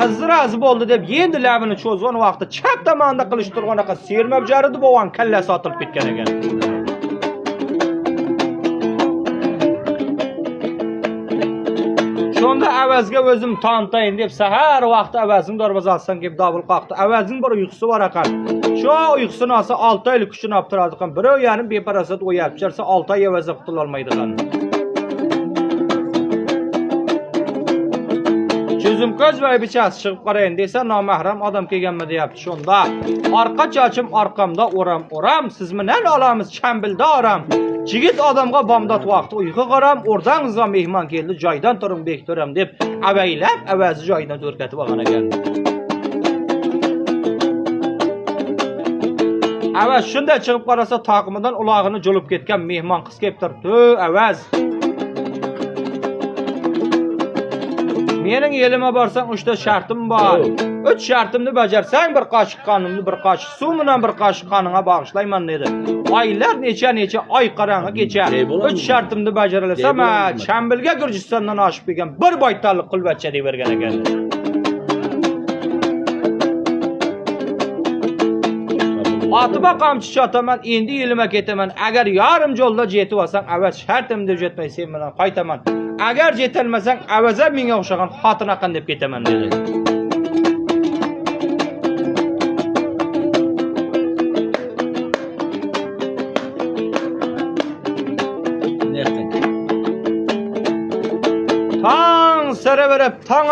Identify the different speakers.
Speaker 1: Kızı razı boldy dep yendi läbini çözgen wagtda çap tamanda qilish turganaqa sermep jarıdy boğan kellesi atılıp ketken eken. Şonda awazga özüm tantayn dep sahar wagtda awazing darvazasından gelip dabul qaqdy. Awazing bir uyqusu var akan. Şu uyqusunu alsa 6 aylık kuşunu aptırardıkan. Biröw ýanym beparasat oýap çarsa 6 ay awazda qutulolmaydygan. Çözüm göz ve biças çıkıp qarayın dese namahram adam kelgenme diýipdi şonda. Arqa çaçım arkamda oram siz menen alamız çambilde aram. Jigit adamga bamdat wagty uyku qaram ordangızga mehman geldi joydan turun bektöram dep abaylap awazy joydan dörketip algan eken. Awaz şunda çıkıp qarasa taqymydan ulagyny jolup ketken mehman kız kep turupdy. Awaz mening elime barsan 3 ta şartym bar. 3 şartymny bajarsaň bir qaşyk kanymny bir qaşyk suw bilen bir qaşyk kanyňa bagşlaýman dedi. Aylar neçe ay qaraňa geçer. 3 şartymny bajaralasam, Çambilge Gürjistandan aşyp kelgen bir baytallyk kulbatça diýip bergen eken. Atyma qamçy çataman, endi elime ketemen. Agar yarım jolda jetip alsaň, awaz şartymdy jetmeý sen bilen qaytaman. Agar jetelmeseň, awaza meňe oňşagan hatyn akan dep ketemen dedi. Taň sere berip taň